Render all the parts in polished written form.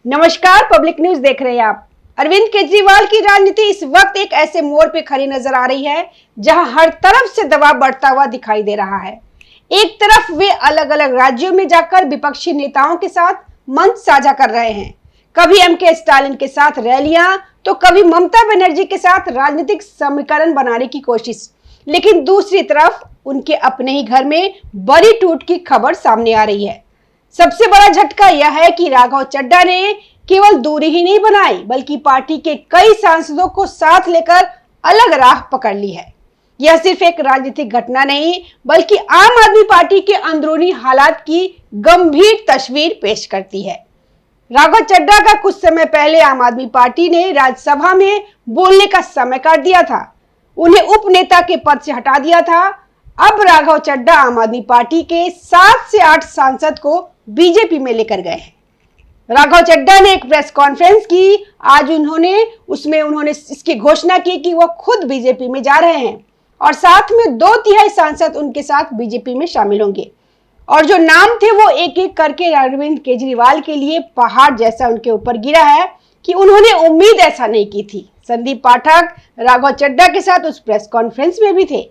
नमस्कार, public news देख रहे हैं आप। अरविंद केजरीवाल की राजनीति इस वक्त एक ऐसे मोड़ पे खड़ी नजर आ रही है जहां हर तरफ से दबाव बढ़ता हुआ दिखाई दे रहा है। एक तरफ वे अलग अलग राज्यों में जाकर विपक्षी नेताओं के साथ मंच साझा कर रहे हैं, कभी एमके स्टालिन के साथ रैलियां तो कभी ममता बनर्जी के साथ राजनीतिक समीकरण बनाने की कोशिश। लेकिन दूसरी तरफ उनके अपने ही घर में बड़ी टूट की खबर सामने आ रही है। सबसे बड़ा झटका यह है कि राघव चड्ढा ने केवल दूरी ही नहीं बनाई, बल्कि पार्टी के कई सांसदों को साथ लेकर अलग राह पकड़ ली है। यह सिर्फ एक राजनीतिक घटना नहीं, बल्कि आम आदमी पार्टी के अंदरूनी हालात की गंभीर तस्वीर पेश करती है। राघव चड्ढा का कुछ समय पहले आम आदमी पार्टी ने राज्यसभा में बोलने का समय काट दिया था, उन्हें उप नेता के पद से हटा दिया था। अब राघव चड्ढा आम आदमी पार्टी के 7 से 8 सांसद को बीजेपी में लेकर गए हैं। राघव चड्ढा ने एक प्रेस कॉन्फ्रेंस की, आज उन्होंने इसकी घोषणा की कि वह खुद बीजेपी में जा रहे हैं और साथ में 2/3 सांसद उनके साथ बीजेपी में शामिल होंगे। और जो नाम थे वो एक एक करके अरविंद केजरीवाल के लिए पहाड़ जैसा उनके ऊपर गिरा है कि उन्होंने उम्मीद ऐसा नहीं की थी। संदीप पाठक राघव चड्ढा के साथ उस प्रेस कॉन्फ्रेंस में भी थे।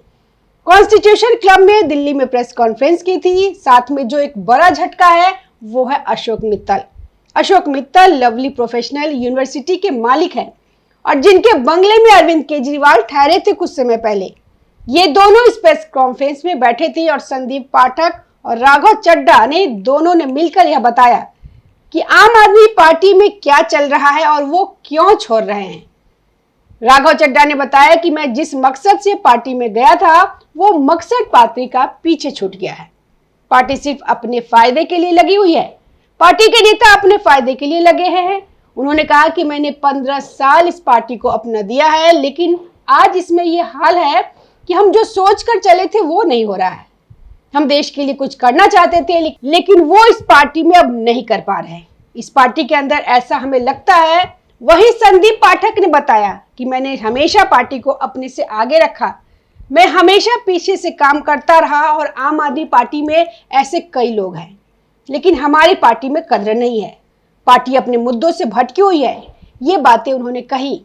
कॉन्स्टिट्यूशन क्लब में दिल्ली में प्रेस कॉन्फ्रेंस की थी। साथ में जो एक बड़ा झटका है वो है Ashok Mittal. Ashok Mittal lovely professional university के मालिक हैं और जिनके बंगले में अरविंद केजरीवाल ठहरे थे कुछ समय पहले। ये दोनों इस प्रेस कॉन्फ्रेंस में बैठे थे और संदीप पाठक और राघव चड्ढा ने दोनों ने मिलकर यह बताया कि आम आदमी पार्टी में क्या चल रहा है और वो क्यों छोड़ रहे हैं। राघव चड्ढा ने बताया कि मैं जिस मकसद से पार्टी में गया था वो मकसद पार्टी का पीछे छूट गया है। पार्टी सिर्फ अपने फायदे के लिए लगी हुई है, पार्टी के नेता अपने फायदे के लिए लगे हैं। उन्होंने कहा कि मैंने 15 साल इस पार्टी को अपना दिया है, लेकिन आज इसमें यह हाल है कि हम जो सोच कर चले थे वो नहीं हो रहा है। हम देश के लिए कुछ करना चाहते थे, लेकिन वो इस पार्टी में अब नहीं कर पा रहे हैं। इस पार्टी के अंदर ऐसा हमें लगता है। वहीं संदीप पाठक ने बताया कि मैंने हमेशा पार्टी को अपने से आगे रखा, मैं हमेशा पीछे से काम करता रहा और आम आदमी पार्टी में ऐसे कई लोग हैं, लेकिन हमारी पार्टी में कदर नहीं है। पार्टी अपने मुद्दों से भटकी हुई है। ये बातें उन्होंने कही।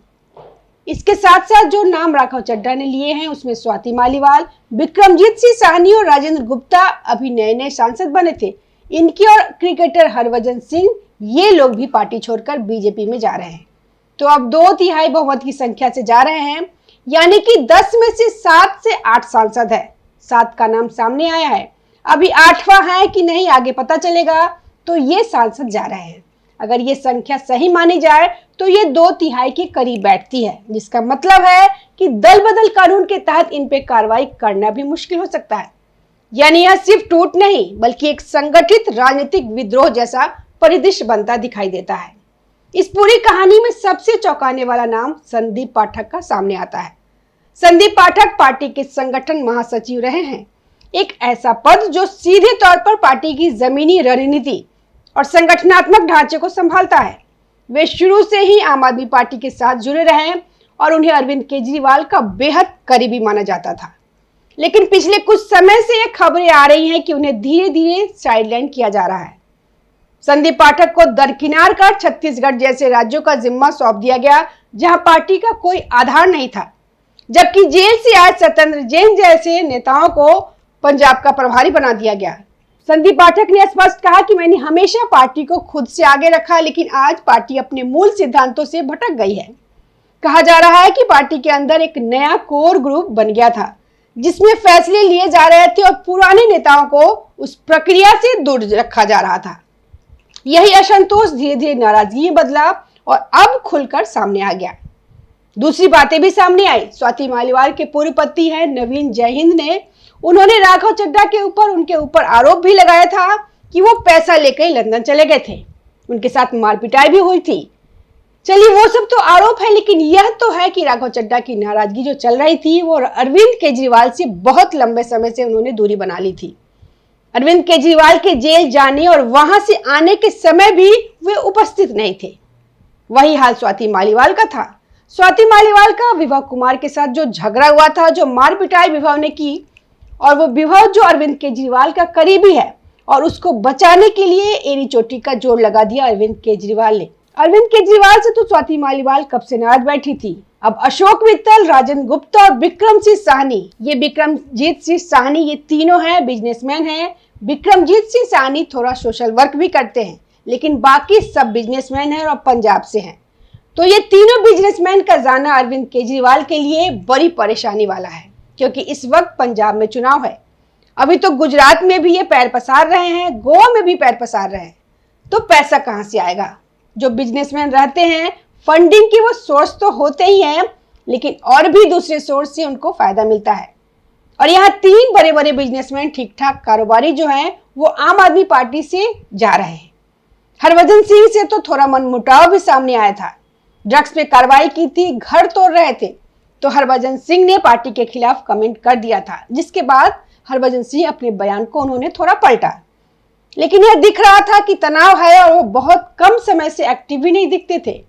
इसके साथ साथ जो नाम राघव चड्ढा ने लिए हैं उसमें स्वाति मालीवाल, विक्रमजीत सिंह साहनी और राजेंद्र गुप्ता अभी नए नए सांसद बने थे। इनकी और क्रिकेटर हरभजन सिंह, ये लोग भी पार्टी छोड़कर बीजेपी में जा रहे हैं। तो अब 2/3 बहुमत की संख्या से जा रहे हैं, यानी कि 10 में से 7 से 8 सांसद है। 7 का नाम सामने आया है, अभी 8वां है कि नहीं आगे पता चलेगा। तो ये सांसद जा रहे हैं। अगर ये संख्या सही मानी जाए तो ये 2/3 के करीब बैठती है, जिसका मतलब है कि दल बदल कानून के तहत इन पे कार्रवाई करना भी मुश्किल हो सकता है। यानी यह सिर्फ टूट नहीं बल्कि एक संगठित राजनीतिक विद्रोह जैसा परिदृश्य बनता दिखाई देता है। इस पूरी कहानी में सबसे चौंकाने वाला नाम संदीप पाठक का सामने आता है। संदीप पाठक पार्टी के संगठन महासचिव रहे हैं, एक ऐसा पद जो सीधे तौर पर पार्टी की जमीनी रणनीति और संगठनात्मक ढांचे को संभालता है। वे शुरू से ही आम आदमी पार्टी के साथ जुड़े रहे और उन्हें अरविंद केजरीवाल का बेहद करीबी माना जाता था। लेकिन पिछले कुछ समय से ये खबरें आ रही हैं कि उन्हें धीरे धीरे साइडलाइन किया जा रहा है। संदीप पाठक को दरकिनार कर छत्तीसगढ़ जैसे राज्यों का जिम्मा सौंप दिया गया, जहां पार्टी का कोई आधार नहीं था, जबकि जेल से आए सत्येंद्र जैन जैसे नेताओं को पंजाब का प्रभारी बना दिया गया। संदीप पाठक ने स्पष्ट कहा कि मैंने हमेशा पार्टी को खुद से आगे रखा, लेकिन आज पार्टी अपने मूल सिद्धांतों से भटक गई है। कहा जा रहा है कि पार्टी के अंदर एक नया कोर ग्रुप बन गया था, जिसमें फैसले लिए जा रहे थे और पुराने नेताओं को उस प्रक्रिया से दूर रखा जा रहा था। यही असंतोष धीरे धीरे नाराजगी में बदला और अब खुलकर सामने आ गया। दूसरी बातें भी सामने आई। स्वाति मालीवाल के पूर्व पति हैं नवीन जयहिंद ने, उन्होंने राघव चड्ढा के ऊपर उनके ऊपर आरोप भी लगाया था कि वो पैसा लेकर लंदन चले गए थे, उनके साथ मारपिटाई भी हुई थी। चलिए वो सब तो आरोप है, लेकिन यह तो है कि राघव चड्ढा की नाराजगी जो चल रही थी वो अरविंद केजरीवाल से बहुत लंबे समय से उन्होंने दूरी बना ली थी। अरविंद केजरीवाल के जेल जाने और वहां से आने के समय भी वे उपस्थित नहीं थे। वही हाल स्वाति मालीवाल का था। स्वाति मालीवाल का विभव कुमार के साथ जो झगड़ा हुआ था, जो मार पिटाई विभव ने की, और वो विभव जो अरविंद केजरीवाल का करीबी है, और उसको बचाने के लिए एड़ी चोटी का जोड़ लगा दिया अरविंद केजरीवाल ने। अरविंद केजरीवाल से तो स्वाति मालीवाल कब से नाराज बैठी थी। अब अशोक मित्तल, राजन गुप्ता और विक्रमजीत साहनी, ये विक्रमजीत सिंह साहनी, ये तीनों हैं, बिजनेसमैन हैं। विक्रमजीत सिंह साहनी थोड़ा सोशल वर्क भी करते हैं, लेकिन बाकी सब बिजनेसमैन हैं और पंजाब से हैं। तो ये तीनों बिजनेसमैन का जाना अरविंद केजरीवाल के लिए बड़ी परेशानी वाला है, क्योंकि इस वक्त पंजाब में चुनाव है। अभी तो गुजरात में भी ये पैर पसार रहे हैं, गोवा में भी पैर पसार रहे हैं। तो पैसा कहां से आएगा? जो बिजनेसमैन रहते हैं, फंडिंग की वो सोर्स तो होते ही हैं, लेकिन और भी दूसरे सोर्स से उनको फायदा मिलता है। और यहाँ तीन बड़े बड़े बिजनेसमैन, ठीक ठाक कारोबारी जो हैं, वो आम आदमी पार्टी से जा रहे हैं। हरभजन सिंह से तो थोड़ा मनमुटाव भी सामने आया था। ड्रग्स पे कार्रवाई की थी, घर तोड़ रहे थे, तो हरभजन सिंह ने पार्टी के खिलाफ कमेंट कर दिया था, जिसके बाद हरभजन सिंह अपने बयान को उन्होंने थोड़ा पलटा। लेकिन यह दिख रहा था कि तनाव है और वो बहुत कम समय से एक्टिव भी नहीं दिखते थे।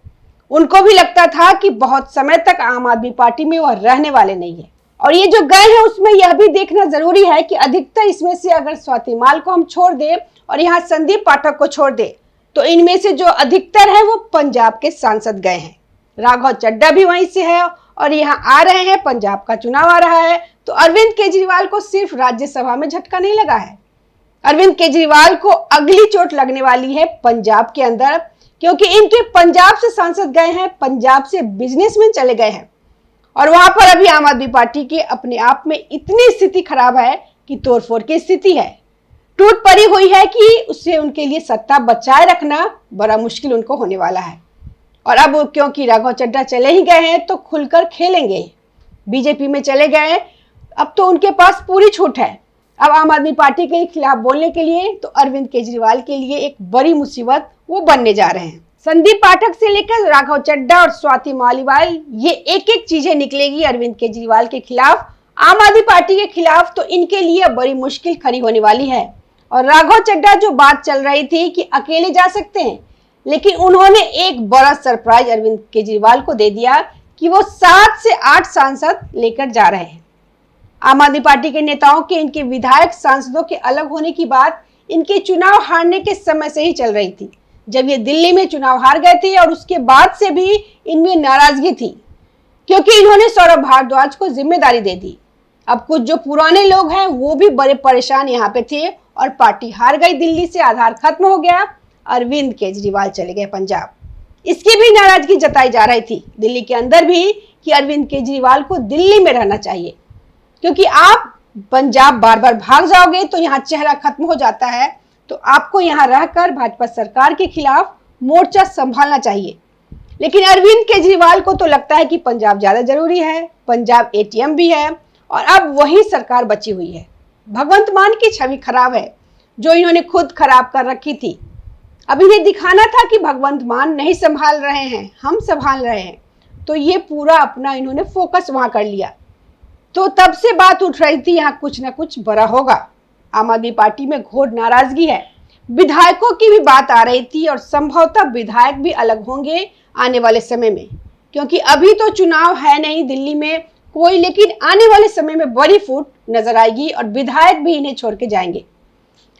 उनको भी लगता था कि बहुत समय तक आम आदमी पार्टी में वह रहने वाले नहीं है। और ये जो गए हैं उसमें यह भी देखना जरूरी है कि अधिकतर इसमें से अगर स्वाति माल को हम छोड़ दें और यहाँ संदीप पाठक को छोड़ दें, तो इनमें से जो अधिकतर है वो पंजाब के सांसद गए हैं। राघव चड्ढा भी वहीं से है और यहाँ आ रहे हैं, पंजाब का चुनाव आ रहा है। तो अरविंद केजरीवाल को सिर्फ राज्यसभा में झटका नहीं लगा है, अरविंद केजरीवाल को अगली चोट लगने वाली है पंजाब के अंदर, क्योंकि इनके पंजाब से सांसद गए हैं, पंजाब से बिजनेसमैन चले गए हैं और वहां पर अभी आम आदमी पार्टी के अपने आप में इतनी स्थिति खराब है कि तोड़फोड़ की स्थिति है, टूट पड़ी हुई है कि उससे उनके लिए सत्ता बचाए रखना बड़ा मुश्किल उनको होने वाला है। और अब क्योंकि राघव चड्ढा चले ही गए हैं तो खुलकर खेलेंगे, बीजेपी में चले गए, अब तो उनके पास पूरी छूट है। अब आम आदमी पार्टी के खिलाफ बोलने के लिए तो अरविंद केजरीवाल के लिए एक बड़ी मुसीबत वो बनने जा रहे हैं। संदीप पाठक से लेकर राघव चड्ढा और स्वाति मालीवाल, ये एक एक चीजें निकलेगी अरविंद केजरीवाल के खिलाफ, आम आदमी पार्टी के खिलाफ, तो इनके लिए बड़ी मुश्किल खड़ी होने वाली है। और राघव चड्ढा जो बात चल रही थी कि अकेले जा सकते हैं, लेकिन उन्होंने एक बड़ा सरप्राइज अरविंद केजरीवाल को दे दिया कि वो 7 से 8 सांसद लेकर जा रहे हैं। आम आदमी पार्टी के नेताओं के, इनके विधायक सांसदों के अलग होने की बात इनके चुनाव हारने के समय से ही चल रही थी, जब ये दिल्ली में चुनाव हार गए थे, और उसके बाद से भी इनमें नाराजगी थी, क्योंकि इन्होंने सौरभ भारद्वाज को जिम्मेदारी दे दी। अब कुछ जो पुराने लोग हैं वो भी बड़े परेशान यहाँ पे थे और पार्टी हार गई, दिल्ली से आधार खत्म हो गया, अरविंद केजरीवाल चले गए पंजाब। इसकी भी नाराजगी जताई जा रही थी दिल्ली के अंदर भी कि अरविंद केजरीवाल को दिल्ली में रहना चाहिए, क्योंकि आप पंजाब बार बार भाग जाओगे तो यहाँ चेहरा खत्म हो जाता है, तो आपको यहाँ रहकर भाजपा सरकार के खिलाफ मोर्चा संभालना चाहिए। लेकिन अरविंद केजरीवाल को तो लगता है कि पंजाब ज्यादा जरूरी है, पंजाब एटीएम भी है और अब वही सरकार बची हुई है। भगवंत मान की छवि खराब है जो इन्होंने खुद खराब कर रखी थी। अब इन्हें दिखाना था कि भगवंत मान नहीं संभाल रहे हैं, हम संभाल रहे हैं, तो ये पूरा अपना इन्होंने फोकस वहां कर लिया। तो तब से बात उठ रही थी यहाँ कुछ ना कुछ बड़ा होगा। आम आदमी पार्टी में घोर नाराजगी है, विधायकों की भी बात आ रही थी और संभवतः विधायक भी अलग होंगे आने वाले समय में, क्योंकि अभी तो चुनाव है नहीं दिल्ली में कोई, लेकिन आने वाले समय में बड़ी फूट नजर आएगी और विधायक भी इन्हें छोड़ के जाएंगे।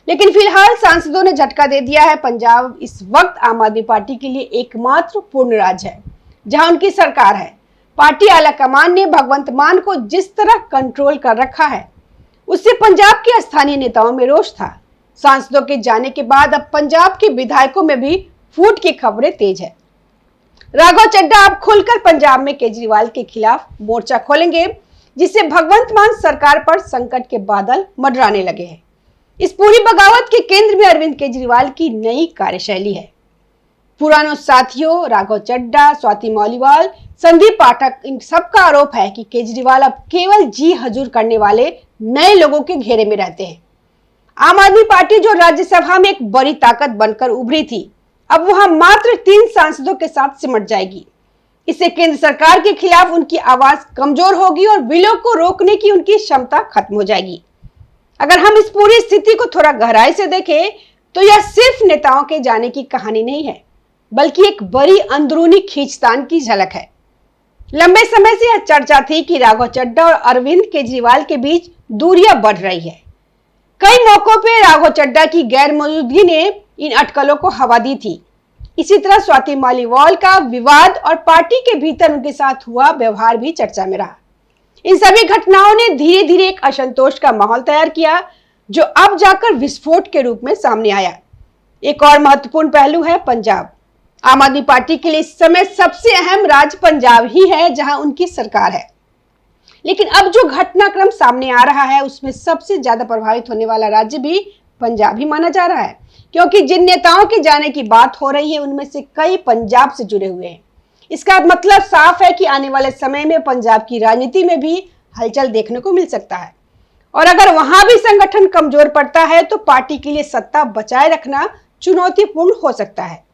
लेकिन फिलहाल सांसदों ने झटका दे दिया है। पंजाब इस वक्त आम आदमी पार्टी के लिए एकमात्र पूर्ण राज्य है जहां उनकी सरकार है। पार्टी आला कमान ने भगवंत मान को जिस तरह कंट्रोल कर रखा है, उससे पंजाब के स्थानीय नेताओं में रोष था। सांसदों के जाने के बाद अब पंजाब के विधायकों में भी फूट की खबरें तेज है। राघव चड्ढा अब खुलकर पंजाब में केजरीवाल के खिलाफ मोर्चा खोलेंगे, जिससे भगवंत मान सरकार पर संकट के बादल मंडराने लगे हैं। इस पूरी बगावत के केंद्र में अरविंद केजरीवाल की नई कार्यशैली है। पुरानों साथियों राघव चड्ढा, स्वाति मालीवाल, संदीप पाठक, इन सबका आरोप है कि केजरीवाल अब केवल जी हजूर करने वाले नए लोगों के घेरे में रहते हैं। आम आदमी पार्टी जो राज्यसभा में एक बड़ी ताकत बनकर उभरी थी, अब वहां मात्र 3 सांसदों के साथ सिमट जाएगी। इससे केंद्र सरकार के खिलाफ उनकी आवाज कमजोर होगी और बिलों को रोकने की उनकी क्षमता खत्म हो जाएगी। अगर हम इस पूरी स्थिति को थोड़ा गहराई से देखें तो यह सिर्फ नेताओं के जाने की कहानी नहीं है, बल्कि एक बड़ी अंदरूनी खींचतान की झलक है। लंबे समय से यह चर्चा थी कि राघव चड्ढा और अरविंद केजरीवाल के बीच दूरियां बढ़ रही है। कई मौकों पे राघव चड्ढा की गैर मौजूदगी ने इन अटकलों को हवा दी थी। इसी तरह स्वाति मालीवाल का विवाद और पार्टी के भीतर उनके साथ हुआ व्यवहार भी चर्चा में रहा। इन सभी घटनाओं ने धीरे धीरे एक असंतोष का माहौल तैयार किया, जो अब जाकर विस्फोट के रूप में सामने आया। एक और महत्वपूर्ण पहलू है पंजाब। आम आदमी पार्टी के लिए इस समय सबसे अहम राज्य पंजाब ही है, जहां उनकी सरकार है। लेकिन अब जो घटनाक्रम सामने आ रहा है, उसमें सबसे ज्यादा प्रभावित होने वाला राज्य भी पंजाब ही माना जा रहा है, क्योंकि जिन नेताओं के जाने की बात हो रही है, उनमें से कई पंजाब से जुड़े हुए हैं। इसका मतलब साफ है कि आने वाले समय में पंजाब की राजनीति में भी हलचल देखने को मिल सकता है, और अगर वहां भी संगठन कमजोर पड़ता है तो पार्टी के लिए सत्ता बचाए रखना चुनौतीपूर्ण हो सकता है।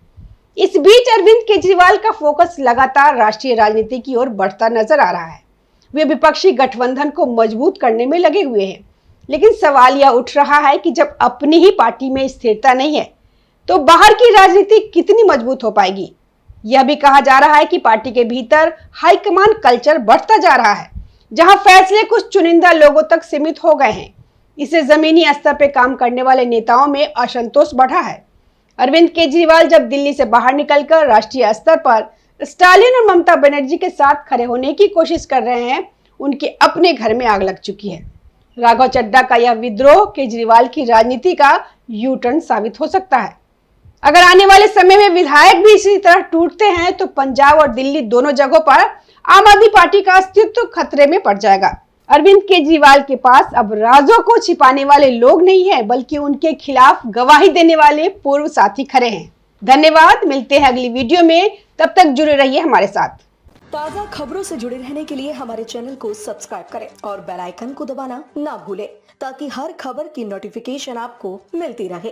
इस बीच अरविंद केजरीवाल का फोकस लगातार राष्ट्रीय राजनीति की ओर बढ़ता नजर आ रहा है। वे विपक्षी गठबंधन को मजबूत करने में लगे हुए हैं, लेकिन सवाल यह उठ रहा है कि जब अपनी ही पार्टी में स्थिरता नहीं है, तो बाहर की राजनीति कितनी मजबूत हो पाएगी। यह भी कहा जा रहा है कि पार्टी के भीतर हाईकमान कल्चर बढ़ता जा रहा है, जहां फैसले कुछ चुनिंदा लोगों तक सीमित हो गए हैं। इससे जमीनी स्तर पर काम करने वाले नेताओं में असंतोष बढ़ा है। अरविंद केजरीवाल जब दिल्ली से बाहर निकलकर राष्ट्रीय स्तर पर स्टालिन और ममता बनर्जी के साथ खड़े होने की कोशिश कर रहे हैं, उनके अपने घर में आग लग चुकी है। राघव चड्ढा का यह विद्रोह केजरीवाल की राजनीति का यू टर्न साबित हो सकता है। अगर आने वाले समय में विधायक भी इसी तरह टूटते हैं, तो पंजाब और दिल्ली दोनों जगहों पर आम आदमी पार्टी का अस्तित्व खतरे में पड़ जाएगा। अरविंद केजरीवाल के पास अब राजों को छिपाने वाले लोग नहीं है, बल्कि उनके खिलाफ गवाही देने वाले पूर्व साथी खड़े हैं। धन्यवाद, मिलते हैं अगली वीडियो में, तब तक जुड़े रहिए हमारे साथ। ताज़ा खबरों से जुड़े रहने के लिए हमारे चैनल को सब्सक्राइब करें और बेल आइकन को दबाना ना भूलें, ताकि हर खबर की नोटिफिकेशन आपको मिलती रहे।